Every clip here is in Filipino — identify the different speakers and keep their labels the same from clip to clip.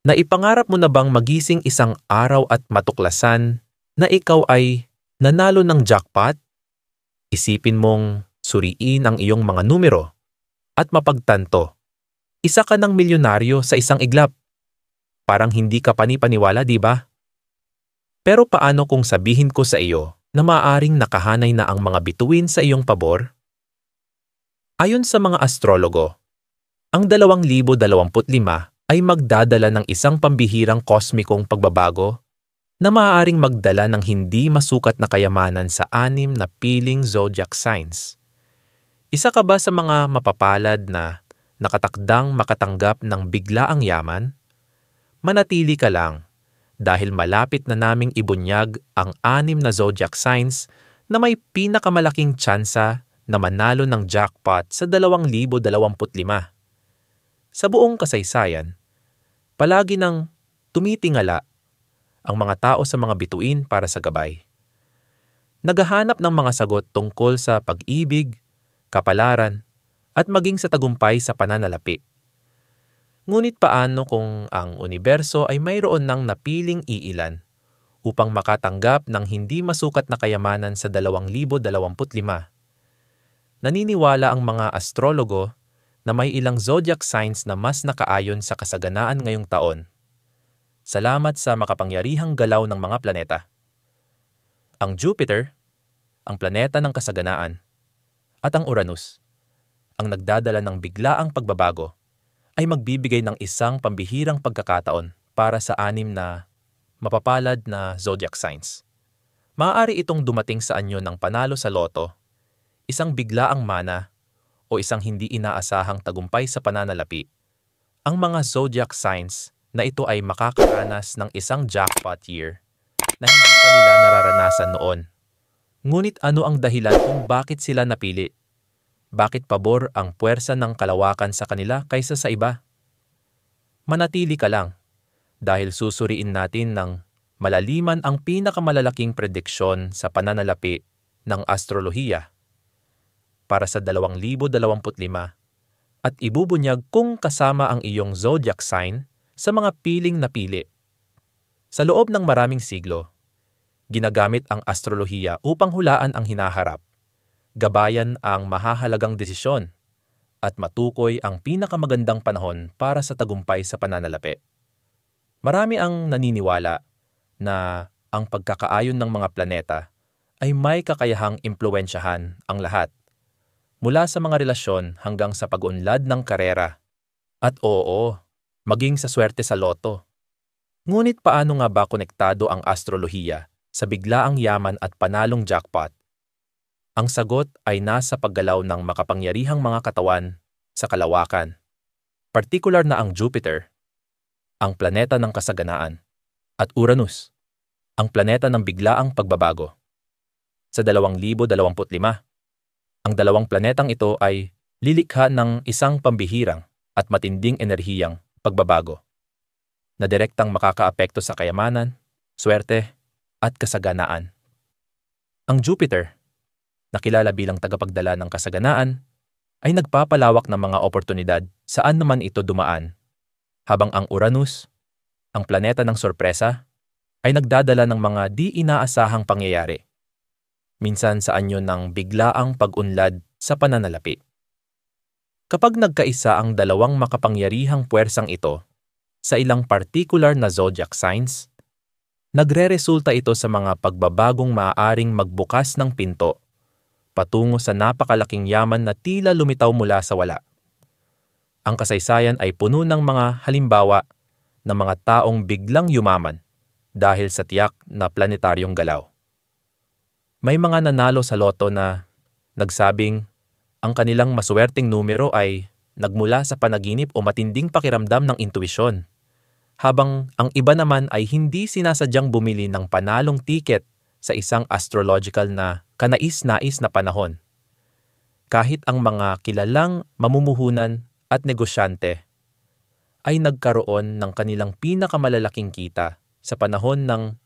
Speaker 1: Naipangarap mo na bang magising isang araw at matuklasan na ikaw ay nanalo ng jackpot? Isipin mong suriin ang iyong mga numero at mapagtanto. Isa ka ng milyonaryo sa isang iglap. Parang hindi ka panipaniwala, di ba? Pero paano kung sabihin ko sa iyo na maaaring nakahanay na ang mga bituin sa iyong pabor? Ayon sa mga astrologo, ang 2025 ay magdadala ng isang pambihirang kosmikong pagbabago na maaaring magdala ng hindi masukat na kayamanan sa 6 na piling zodiac signs. Isa ka ba sa mga mapapalad na nakatakdang makatanggap ng biglaang yaman? Manatili ka lang dahil malapit na naming ibunyag ang 6 na zodiac signs na may pinakamalaking tsansa na manalo ng jackpot sa 2025. Sa buong kasaysayan, palagi nang tumitingala ang mga tao sa mga bituin para sa gabay. Naghahanap ng mga sagot tungkol sa pag-ibig, kapalaran, at maging sa tagumpay sa pananalapi. Ngunit paano kung ang universo ay mayroon ng napiling iilan upang makatanggap ng hindi masukat na kayamanan sa 2025? Naniniwala ang mga astrologo na may ilang zodiac signs na mas nakaayon sa kasaganaan ngayong taon. Salamat sa makapangyarihang galaw ng mga planeta. Ang Jupiter, ang planeta ng kasaganaan, at ang Uranus, ang nagdadala ng biglaang pagbabago, ay magbibigay ng isang pambihirang pagkakataon para sa 6 na mapapalad na zodiac signs. Maaari itong dumating sa anyo ng panalo sa loto, isang biglaang mana, o isang hindi inaasahang tagumpay sa pananalapi. Ang mga zodiac signs na ito ay makakaranas ng isang jackpot year na hindi pa nila nararanasan noon. Ngunit ano ang dahilan kung bakit sila napili? Bakit pabor ang puwersa ng kalawakan sa kanila kaysa sa iba? Manatili ka lang dahil susuriin natin ng malaliman ang pinakamalalaking prediksyon sa pananalapi ng astrolohiya para sa 2025 at ibubunyag kung kasama ang iyong zodiac sign sa mga piling napili. Sa loob ng maraming siglo, ginagamit ang astrolohiya upang hulaan ang hinaharap, gabayan ang mahahalagang desisyon, at matukoy ang pinakamagandang panahon para sa tagumpay sa pananalapi. Marami ang naniniwala na ang pagkakaayon ng mga planeta ay may kakayahang impluwensyahan ang lahat, mula sa mga relasyon hanggang sa pag-unlad ng karera. At oo, maging sa swerte sa loto. Ngunit paano nga ba konektado ang astrolohiya sa biglaang yaman at panalong jackpot? Ang sagot ay nasa paggalaw ng makapangyarihang mga katawan sa kalawakan, partikular na ang Jupiter, ang planeta ng kasaganaan, at Uranus, ang planeta ng biglaang pagbabago. Sa 2025, ang dalawang planetang ito ay lilikha ng isang pambihirang at matinding enerhiyang pagbabago na direktang makakaapekto sa kayamanan, swerte, at kasaganaan. Ang Jupiter, na kilala bilang tagapagdala ng kasaganaan, ay nagpapalawak ng mga oportunidad saan naman ito dumaan, habang ang Uranus, ang planeta ng sorpresa, ay nagdadala ng mga di inaasahang pangyayari, minsan sa anyo ng biglaang pag-unlad sa pananalapi. Kapag nagkaisa ang dalawang makapangyarihang puwersang ito sa ilang partikular na zodiac signs, nagreresulta ito sa mga pagbabagong maaaring magbukas ng pinto patungo sa napakalaking yaman na tila lumitaw mula sa wala. Ang kasaysayan ay puno ng mga halimbawa ng mga taong biglang yumaman dahil sa tiyak na planetaryong galaw. May mga nanalo sa loto na nagsabing ang kanilang maswerteng numero ay nagmula sa panaginip o matinding pakiramdam ng intuisyon, habang ang iba naman ay hindi sinasadyang bumili ng panalong tiket sa isang astrological na kanais-nais na panahon. Kahit ang mga kilalang mamumuhunan at negosyante ay nagkaroon ng kanilang pinakamalalaking kita sa panahon ng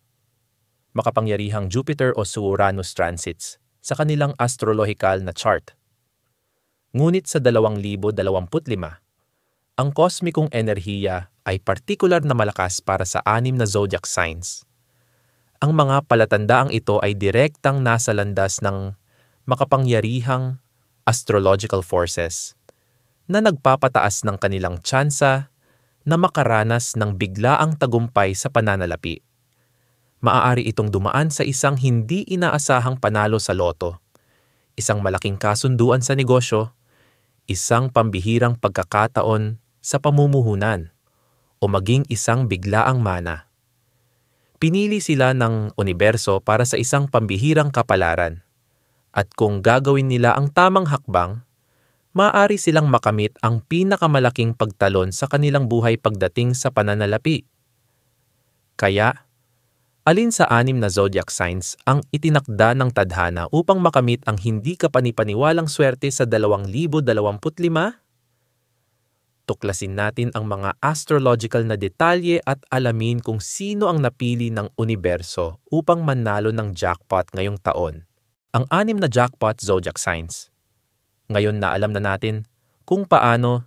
Speaker 1: makapangyarihang Jupiter o Uranus transits sa kanilang astrological na chart. Ngunit sa 2025, ang kosmikong enerhiya ay partikular na malakas para sa 6 na zodiac signs. Ang mga palatandaang ito ay direktang nasa landas ng makapangyarihang astrological forces na nagpapataas ng kanilang tsansa na makaranas ng biglaang tagumpay sa pananalapi. Maaari itong dumaan sa isang hindi inaasahang panalo sa loto, isang malaking kasunduan sa negosyo, isang pambihirang pagkakataon sa pamumuhunan, o maging isang biglaang mana. Pinili sila ng universo para sa isang pambihirang kapalaran, at kung gagawin nila ang tamang hakbang, maaari silang makamit ang pinakamalaking pagtalon sa kanilang buhay pagdating sa pananalapi. Kaya, alin sa 6 na zodiac signs ang itinakda ng tadhana upang makamit ang hindi kapanipaniwalang swerte sa 2025? Tuklasin natin ang mga astrological na detalye at alamin kung sino ang napili ng universo upang manalo ng jackpot ngayong taon. Ang 6 na jackpot zodiac signs. Ngayon na alam na natin kung paano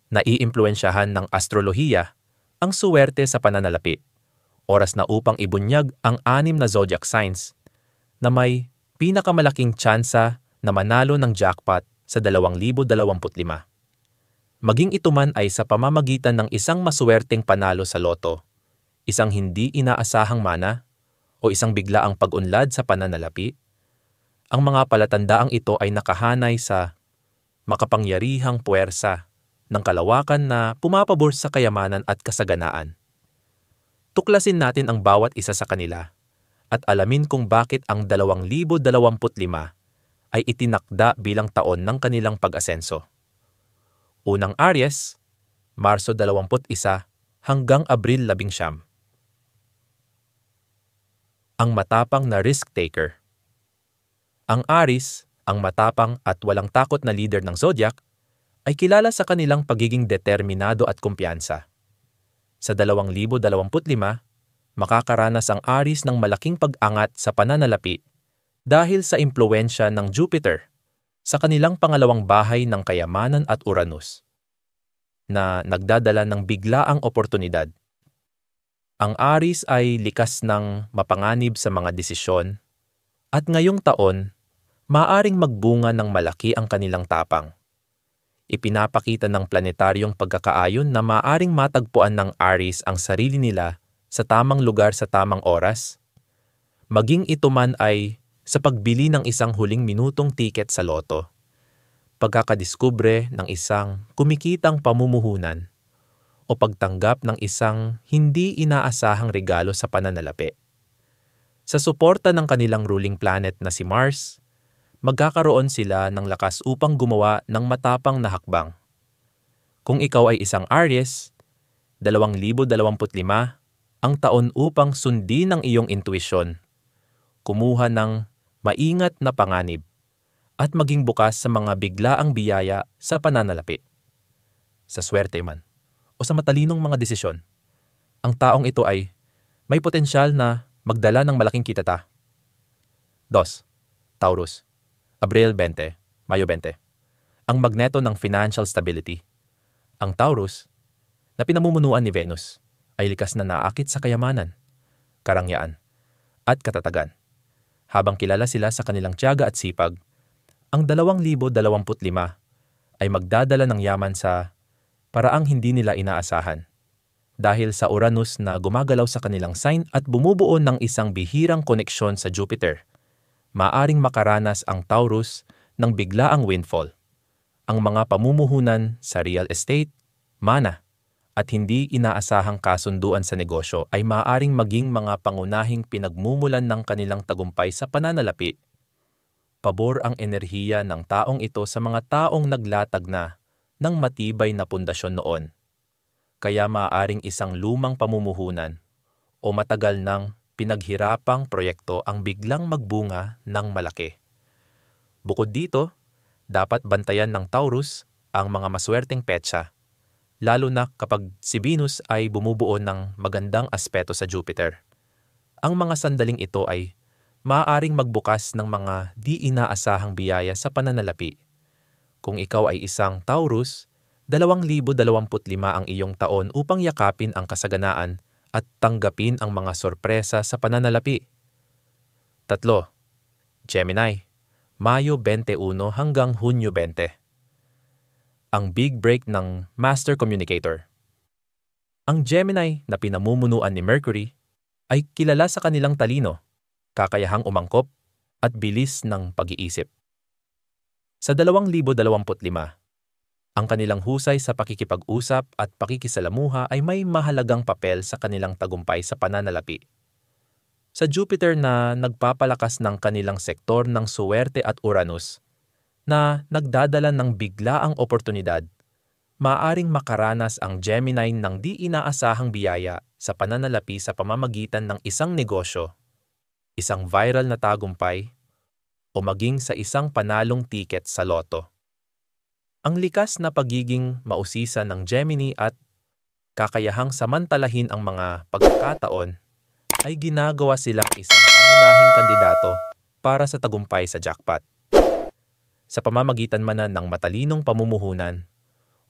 Speaker 1: naiimpluwensyahan ng astrolohiya ang suwerte sa pananalapi. Oras na upang ibunyag ang 6 na zodiac signs na may pinakamalaking tsansa na manalo ng jackpot sa 2025. Maging ito man ay sa pamamagitan ng isang masuwerteng panalo sa loto, isang hindi inaasahang mana, o isang biglaang pag-unlad sa pananalapi, ang mga palatandaang ito ay nakahanay sa makapangyarihang puwersa ng kalawakan na pumapabor sa kayamanan at kasaganaan. Tuklasin natin ang bawat isa sa kanila at alamin kung bakit ang 2025 ay itinakda bilang taon ng kanilang pag-asenso. Unang Aries, Marso 21 hanggang Abril 11. Ang matapang na risk-taker. Ang Aries, ang matapang at walang takot na leader ng zodiac, ay kilala sa kanilang pagiging determinado at kumpiyansa. Sa 2025, makakaranas ang Aries ng malaking pag-angat sa pananalapi dahil sa impluwensya ng Jupiter sa kanilang pangalawang bahay ng kayamanan at Uranus, na nagdadala ng biglaang oportunidad. Ang Aries ay likas ng mapanganib sa mga desisyon at ngayong taon, maaaring magbunga ng malaki ang kanilang tapang. Ipinapakita ng planetaryong pagkakaayon na maaaring matagpuan ng Aries ang sarili nila sa tamang lugar sa tamang oras, maging ito man ay sa pagbili ng isang huling minutong tiket sa loto, pagkakadiskubre ng isang kumikitang pamumuhunan, o pagtanggap ng isang hindi inaasahang regalo sa pananalapi. Sa suporta ng kanilang ruling planet na si Mars, magkakaroon sila ng lakas upang gumawa ng matapang na hakbang. Kung ikaw ay isang Aries, 2025 ang taon upang sundin ang iyong intuisyon, kumuha ng maingat na panganib, at maging bukas sa mga biglaang biyaya sa pananalapi. Sa swerte man, o sa matalinong mga desisyon, ang taong ito ay may potensyal na magdala ng malaking kitata. 2. Taurus, Abril 20, Mayo 20. Ang magneto ng financial stability. Ang Taurus, na pinamumunuan ni Venus, ay likas na naakit sa kayamanan, karangyaan, at katatagan. Habang kilala sila sa kanilang tiyaga at sipag, ang 2025 ay magdadala ng yaman sa paraang hindi nila inaasahan. Dahil sa Uranus na gumagalaw sa kanilang sign at bumubuo ng isang bihirang koneksyon sa Jupiter, maaring makaranas ang Taurus ng biglaang windfall. Ang mga pamumuhunan sa real estate, mana, at hindi inaasahang kasunduan sa negosyo ay maaaring maging mga pangunahing pinagmumulan ng kanilang tagumpay sa pananalapi. Pabor ang enerhiya ng taong ito sa mga taong naglatag na ng matibay na pundasyon noon. Kaya maaaring isang lumang pamumuhunan o matagal ng pinaghirapang proyekto ang biglang magbunga ng malaki. Bukod dito, dapat bantayan ng Taurus ang mga maswerteng petsa, lalo na kapag si Venus ay bumubuo ng magandang aspeto sa Jupiter. Ang mga sandaling ito ay maaaring magbukas ng mga di inaasahang biyaya sa pananalapi. Kung ikaw ay isang Taurus 2025 ang iyong taon upang yakapin ang kasaganaan at tanggapin ang mga sorpresa sa pananalapi. 3. Gemini, Mayo 21 hanggang Hunyo 20. Ang big break ng Master Communicator. Ang Gemini na pinamumunuan ni Mercury ay kilala sa kanilang talino, kakayahang umangkop, at bilis ng pag-iisip. Sa 2025, ang kanilang husay sa pakikipag-usap at pakikisalamuha ay may mahalagang papel sa kanilang tagumpay sa pananalapi. Sa Jupiter na nagpapalakas ng kanilang sektor ng Suwerte at Uranus, na nagdadala ng biglaang oportunidad, maaaring makaranas ang Gemini ng di inaasahang biyaya sa pananalapi sa pamamagitan ng isang negosyo, isang viral na tagumpay, o maging sa isang panalong tiket sa loto. Ang likas na pagiging mausisa ng Gemini at kakayahang samantalahin ang mga pagkakataon ay ginagawa silang isang pangunahing kandidato para sa tagumpay sa jackpot. Sa pamamagitan man ng matalinong pamumuhunan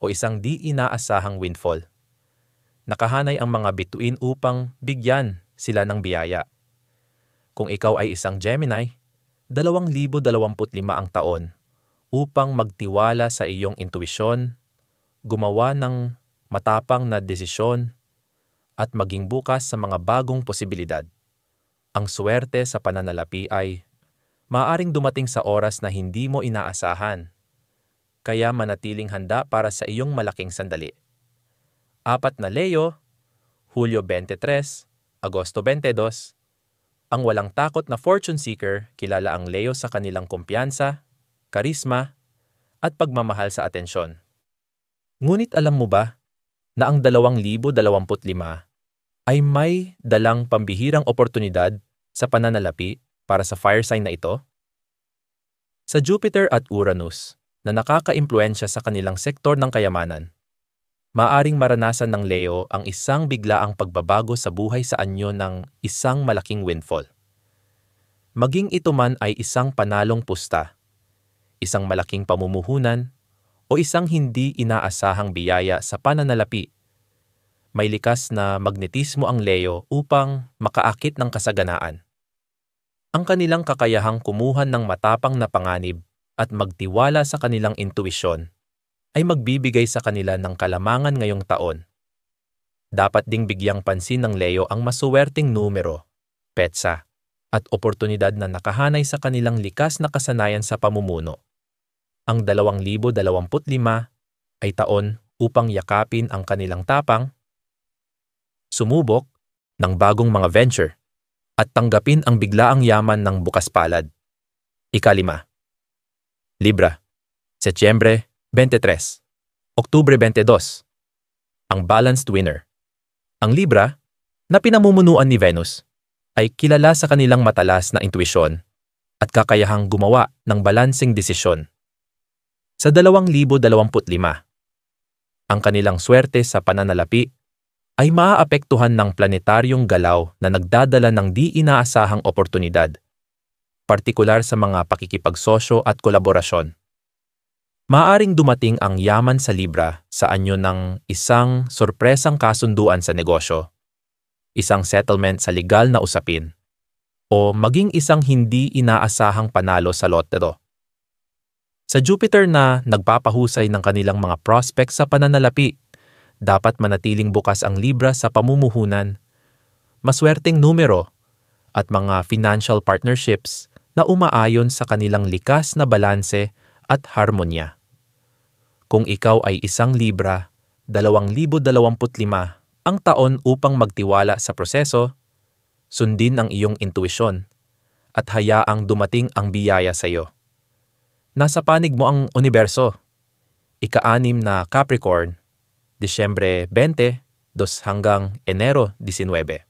Speaker 1: o isang di inaasahang windfall, nakahanay ang mga bituin upang bigyan sila ng biyaya. Kung ikaw ay isang Gemini, 2025 ang taon upang magtiwala sa iyong intuisyon, gumawa ng matapang na desisyon, at maging bukas sa mga bagong posibilidad. Ang swerte sa pananalapi ay maaaring dumating sa oras na hindi mo inaasahan, kaya manatiling handa para sa iyong malaking sandali. 4 na Leo, Hulyo 23, Agosto 22. Ang walang takot na fortune seeker, kilala ang Leo sa kanilang kumpiyansa, karisma, at pagmamahal sa atensyon. Ngunit alam mo ba na ang 2025 ay may dalang pambihirang oportunidad sa pananalapi para sa fire sign na ito? Sa Jupiter at Uranus na nakaka-impluwensya sa kanilang sektor ng kayamanan, maaring maranasan ng Leo ang isang biglaang pagbabago sa buhay sa anyo ng isang malaking windfall. Maging ito man ay isang panalong pusta, isang malaking pamumuhunan, o isang hindi inaasahang biyaya sa pananalapi, may likas na magnetismo ang Leo upang makaakit ng kasaganaan. Ang kanilang kakayahang kumuha ng matapang na panganib at magtiwala sa kanilang intuisyon ay magbibigay sa kanila ng kalamangan ngayong taon. Dapat ding bigyang pansin ng Leo ang masuwerteng numero, petsa, at oportunidad na nakahanay sa kanilang likas na kasanayan sa pamumuno. Ang 2025 ay taon upang yakapin ang kanilang tapang, sumubok ng bagong mga venture, at tanggapin ang biglaang yaman ng bukas palad. 5. Libra, Setyembre 23, Oktubre 22. Ang balanced winner. Ang Libra, na pinamumunuan ni Venus, ay kilala sa kanilang matalas na intuisyon at kakayahang gumawa ng balanseng desisyon. Sa 2025, ang kanilang swerte sa pananalapi ay maaapektuhan ng planetaryong galaw na nagdadala ng di inaasahang oportunidad, partikular sa mga pakikipagsosyo at kolaborasyon. Maaring dumating ang yaman sa Libra sa anyo ng isang sorpresang kasunduan sa negosyo, isang settlement sa legal na usapin, o maging isang hindi inaasahang panalo sa lotero. Sa Jupiter na nagpapahusay ng kanilang mga prospects sa pananalapi, dapat manatiling bukas ang Libra sa pamumuhunan, maswerteng numero, at mga financial partnerships na umaayon sa kanilang likas na balanse at harmonya. Kung ikaw ay isang Libra, 2025 ang taon upang magtiwala sa proseso, sundin ang iyong intuisyon, at hayaang dumating ang biyaya sa iyo. Nasa panig mo ang universo. Ika-6 na Capricorn, Disyembre 20 hanggang Enero 19.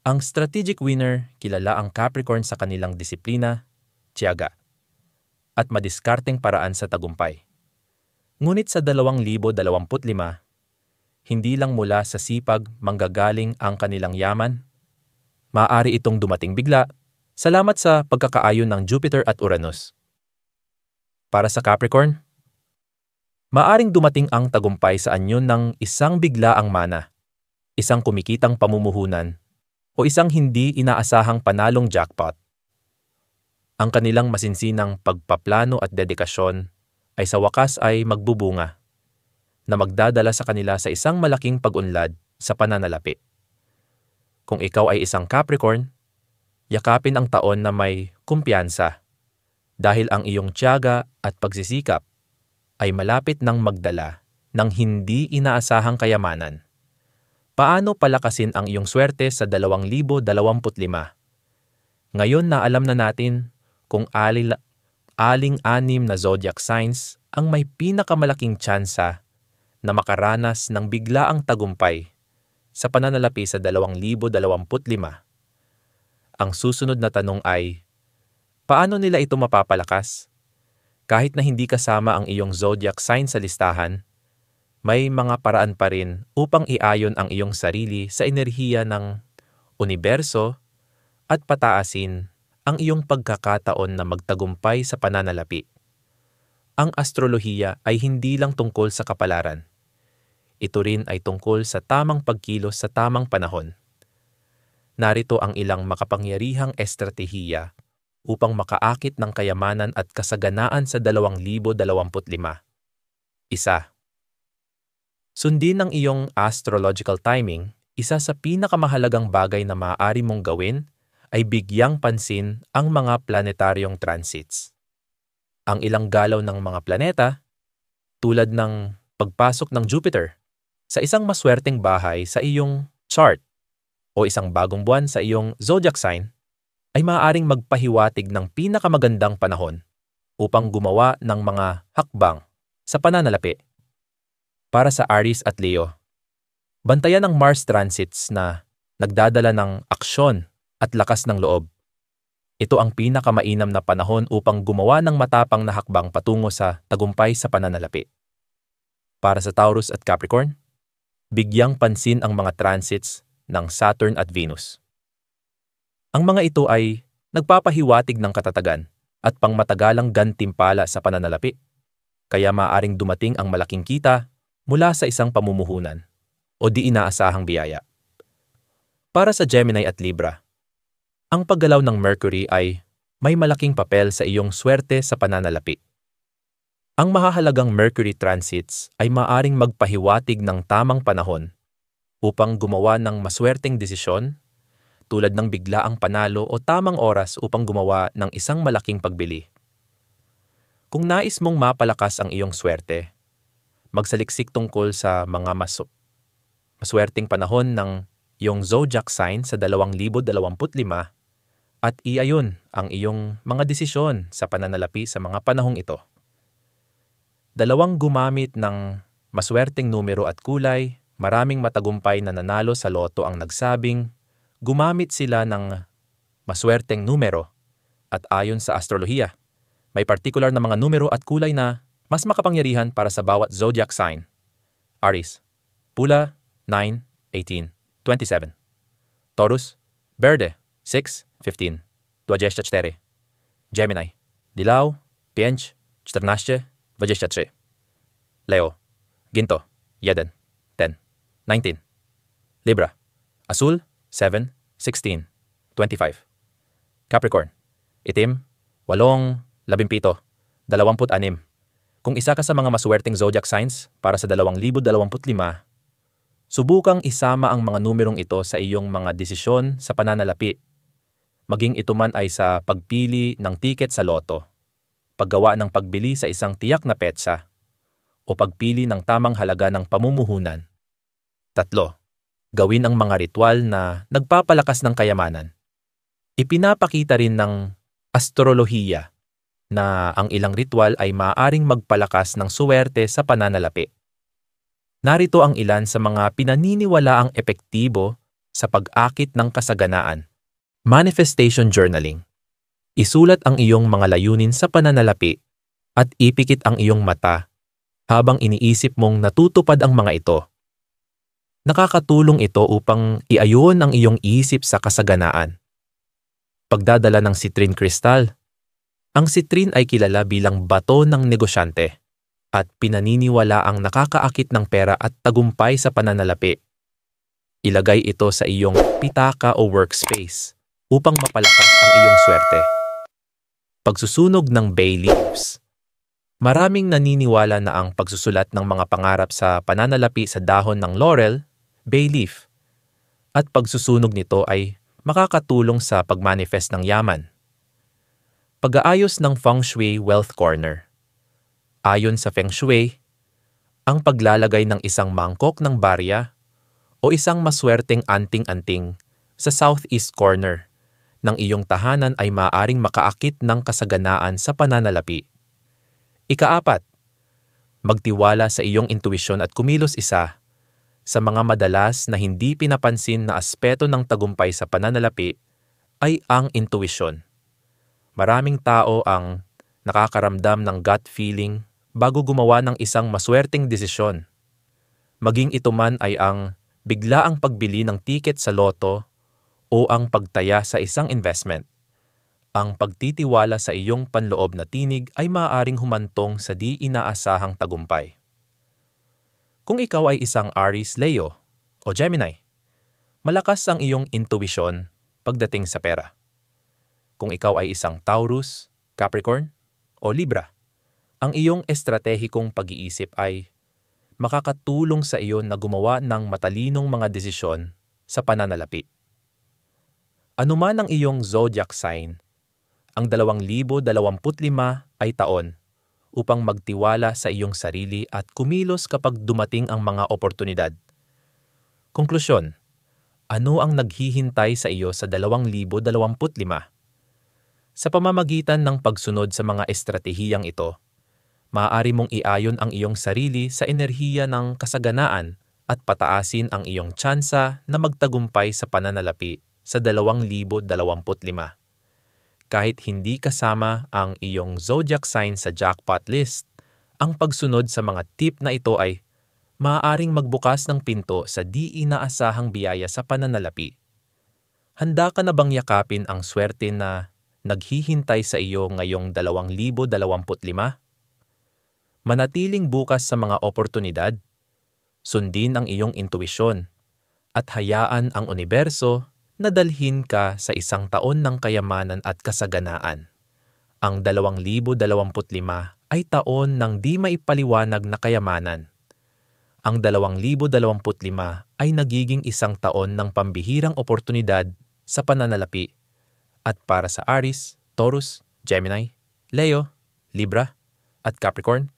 Speaker 1: Ang strategic winner, kilala ang Capricorn sa kanilang disiplina, tiyaga, at madiskarteng paraan sa tagumpay. Ngunit sa 2025, hindi lang mula sa sipag manggagaling ang kanilang yaman. Maaari itong dumating bigla, salamat sa pagkakaayon ng Jupiter at Uranus. Para sa Capricorn, Maaring dumating ang tagumpay sa anyo ng isang biglaang mana, isang kumikitang pamumuhunan, o isang hindi inaasahang panalong jackpot. Ang kanilang masinsinang pagpaplano at dedikasyon ay sa wakas ay magbubunga, na magdadala sa kanila sa isang malaking pag-unlad sa pananalapi. Kung ikaw ay isang Capricorn, yakapin ang taon na may kumpiyansa, dahil ang iyong tiyaga at pagsisikap ay malapit nang magdala ng hindi inaasahang kayamanan. Paano palakasin ang iyong swerte sa 2025? Ngayon na alam na natin kung aling-anim na zodiac signs ang may pinakamalaking tsansa na makaranas ng biglaang tagumpay sa pananalapi sa 2025. Ang susunod na tanong ay, paano nila ito mapapalakas? Kahit na hindi kasama ang iyong zodiac sign sa listahan, may mga paraan pa rin upang iayon ang iyong sarili sa enerhiya ng universo at pataasin ang iyong pagkakataon na magtagumpay sa pananalapi. Ang astrolohiya ay hindi lang tungkol sa kapalaran. Ito rin ay tungkol sa tamang pagkilos sa tamang panahon. Narito ang ilang makapangyarihang estratehiya upang makaakit ng kayamanan at kasaganaan sa 2025. Isa. Sundin ang iyong astrological timing. Isa sa pinakamahalagang bagay na maaari mong gawin ay bigyang pansin ang mga planetaryong transits. Ang ilang galaw ng mga planeta, tulad ng pagpasok ng Jupiter sa isang maswerteng bahay sa iyong chart o isang bagong buwan sa iyong zodiac sign, ay maaaring magpahiwatig ng pinakamagandang panahon upang gumawa ng mga hakbang sa pananalapi. Para sa Aries at Leo, bantayan ang Mars transits na nagdadala ng aksyon at lakas ng loob. Ito ang pinakamainam na panahon upang gumawa ng matapang na hakbang patungo sa tagumpay sa pananalapi. Para sa Taurus at Capricorn, bigyang pansin ang mga transits ng Saturn at Venus. Ang mga ito ay nagpapahiwatig ng katatagan at pangmatagalang gantimpala sa pananalapi, kaya maaaring dumating ang malaking kita mula sa isang pamumuhunan o di inaasahang biyaya. Para sa Gemini at Libra, ang paggalaw ng Mercury ay may malaking papel sa iyong swerte sa pananalapi. Ang mahahalagang Mercury transits ay maaaring magpahiwatig ng tamang panahon upang gumawa ng maswerteng desisyon, tulad ng biglaang panalo o tamang oras upang gumawa ng isang malaking pagbili. Kung nais mong mapalakas ang iyong swerte, magsaliksik tungkol sa mga maswerteng panahon ng iyong zodiac sign sa 2025 at iayon ang iyong mga desisyon sa pananalapi sa mga panahong ito. Gumamit ng maswerteng numero at kulay. Maraming matagumpay na nanalo sa loto ang nagsabing gumamit sila ng maswerteng numero at ayon sa astrolohiya, may partikular na mga numero at kulay na mas makapangyarihan para sa bawat zodiac sign. Aries, pula 9, 18, 27. Taurus, verde 6, 15, 24. Gemini, dilaw 5, 14, 23. Leo, ginto 1, 10, 19. Libra, azul 7, 16, 25. Capricorn, itim 8, 17, 26. Kung isa ka sa mga maswerteng zodiac signs para sa 2025, subukang isama ang mga numerong ito sa iyong mga desisyon sa pananalapi. Maging ito man ay sa pagpili ng tiket sa loto, paggawa ng pagbili sa isang tiyak na petsa, o pagpili ng tamang halaga ng pamumuhunan. 3. Gawin ang mga ritual na nagpapalakas ng kayamanan. Ipinapakita rin ng astrolohiya na ang ilang ritual ay maaaring magpalakas ng suwerte sa pananalapi. Narito ang ilan sa mga pinaniniwalaang epektibo sa pag-akit ng kasaganaan. Manifestation journaling. Isulat ang iyong mga layunin sa pananalapi at ipikit ang iyong mata habang iniisip mong natutupad ang mga ito. Nakakatulong ito upang iayon ang iyong isip sa kasaganaan. Pagdadala ng citrine crystal. Ang citrine ay kilala bilang bato ng negosyante. at pinaniniwala ang nakakaakit ng pera at tagumpay sa pananalapi. Ilagay ito sa iyong pitaka o workspace upang mapalakas ang iyong swerte. Pagsusunog ng bay leaves. Maraming naniniwala na ang pagsusulat ng mga pangarap sa pananalapi sa dahon ng laurel, bay leaf, at pagsusunog nito ay makakatulong sa pagmanifest ng yaman. Pag-aayos ng Feng Shui Wealth Corner. Ayon sa Feng Shui, ang paglalagay ng isang mangkok ng barya o isang maswerteng anting-anting sa southeast corner ng iyong tahanan ay maaaring makaakit ng kasaganaan sa pananalapi. Ika-4, magtiwala sa iyong intuisyon at kumilos isa sa mga madalas na hindi pinapansin na aspeto ng tagumpay sa pananalapi ay ang intuisyon. Maraming tao ang nakakaramdam ng gut feeling bago gumawa ng isang maswerteng desisyon. Maging ito man ay ang biglaang pagbili ng tiket sa loto o ang pagtaya sa isang investment. Ang pagtitiwala sa iyong panloob na tinig ay maaaring humantong sa di inaasahang tagumpay. Kung ikaw ay isang Aries, Leo o Gemini, malakas ang iyong intuisyon pagdating sa pera. Kung ikaw ay isang Taurus, Capricorn o Libra, ang iyong estratehikong pag-iisip ay makakatulong sa iyo na gumawa ng matalinong mga desisyon sa pananalapi. Anuman ang iyong zodiac sign, ang 2025 ay taon upang magtiwala sa iyong sarili at kumilos kapag dumating ang mga oportunidad. Konklusyon, ano ang naghihintay sa iyo sa 2025? Sa pamamagitan ng pagsunod sa mga estratehiyang ito, maaari mong iayon ang iyong sarili sa enerhiya ng kasaganaan at pataasin ang iyong tsansa na magtagumpay sa pananalapi sa 2025. Kahit hindi kasama ang iyong zodiac sign sa jackpot list, ang pagsunod sa mga tip na ito ay maaaring magbukas ng pinto sa di inaasahang biyaya sa pananalapi. Handa ka na bang yakapin ang swerte na naghihintay sa iyo ngayong 2025? Manatiling bukas sa mga oportunidad, sundin ang iyong intuisyon, at hayaan ang universo na dalhin ka sa isang taon ng kayamanan at kasaganaan. Ang 2025 ay taon ng di maipaliwanag na kayamanan. Ang 2025 ay nagiging isang taon ng pambihirang oportunidad sa pananalapi. At para sa Aries, Taurus, Gemini, Leo, Libra, at Capricorn,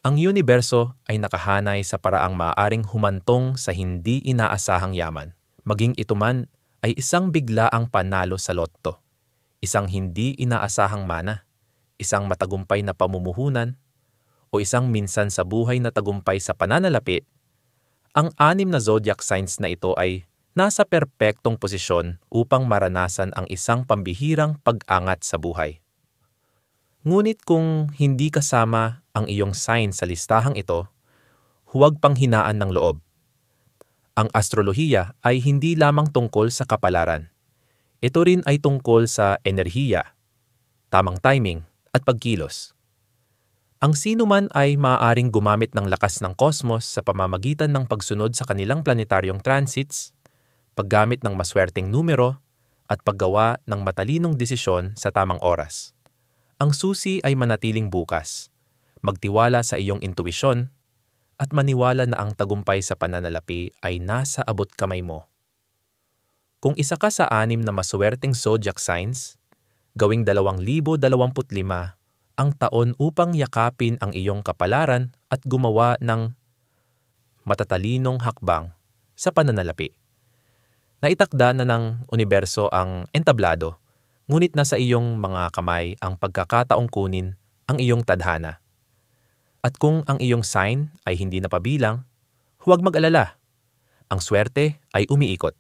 Speaker 1: ang universo ay nakahanay sa paraang maaaring humantong sa hindi inaasahang yaman. Maging ito man ay isang biglaang panalo sa lotto, isang hindi inaasahang mana, isang matagumpay na pamumuhunan, o isang minsan sa buhay na tagumpay sa pananalapi. Ang 6 na zodiac signs na ito ay nasa perpektong posisyon upang maranasan ang isang pambihirang pag-angat sa buhay. Ngunit kung hindi kasama ang iyong sign sa listahang ito, huwag panghinaan ng loob. Ang astrolohiya ay hindi lamang tungkol sa kapalaran. Ito rin ay tungkol sa enerhiya, tamang timing, at pagkilos. Ang sino man ay maaaring gumamit ng lakas ng kosmos sa pamamagitan ng pagsunod sa kanilang planetaryong transits, paggamit ng maswerteng numero, at paggawa ng matalinong desisyon sa tamang oras. Ang susi ay manatiling bukas, magtiwala sa iyong intuisyon, at maniwala na ang tagumpay sa pananalapi ay nasa abot kamay mo. Kung isa ka sa 6 na maswerteng zodiac signs, gawing 2025 ang taon upang yakapin ang iyong kapalaran at gumawa ng matatalinong hakbang sa pananalapi. Naitakda na ng universo ang entablado, ngunit nasa iyong mga kamay ang pagkakataong kunin ang iyong tadhana. At kung ang iyong sign ay hindi napabilang, huwag mag-alala. Ang swerte ay umiikot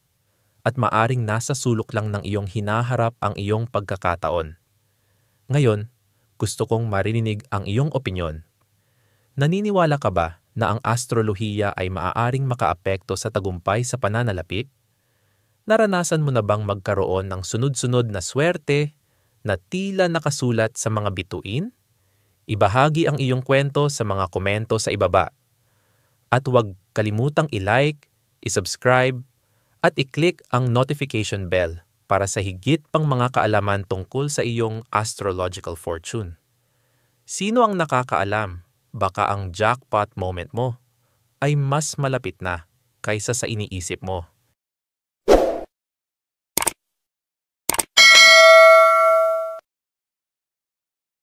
Speaker 1: at maaring nasa sulok lang ng iyong hinaharap ang iyong pagkakataon. Ngayon, gusto kong marinig ang iyong opinyon. Naniniwala ka ba na ang astrolohiya ay maaaring makaapekto sa tagumpay sa pananalapi? Naranasan mo na bang magkaroon ng sunod-sunod na swerte na tila nakasulat sa mga bituin? Ibahagi ang iyong kwento sa mga komento sa ibaba. At huwag kalimutang i-like, i-subscribe, at i-click ang notification bell para sa higit pang mga kaalaman tungkol sa iyong astrological fortune. Sino ang nakakaalam? Baka ang jackpot moment mo ay mas malapit na kaysa sa iniisip mo.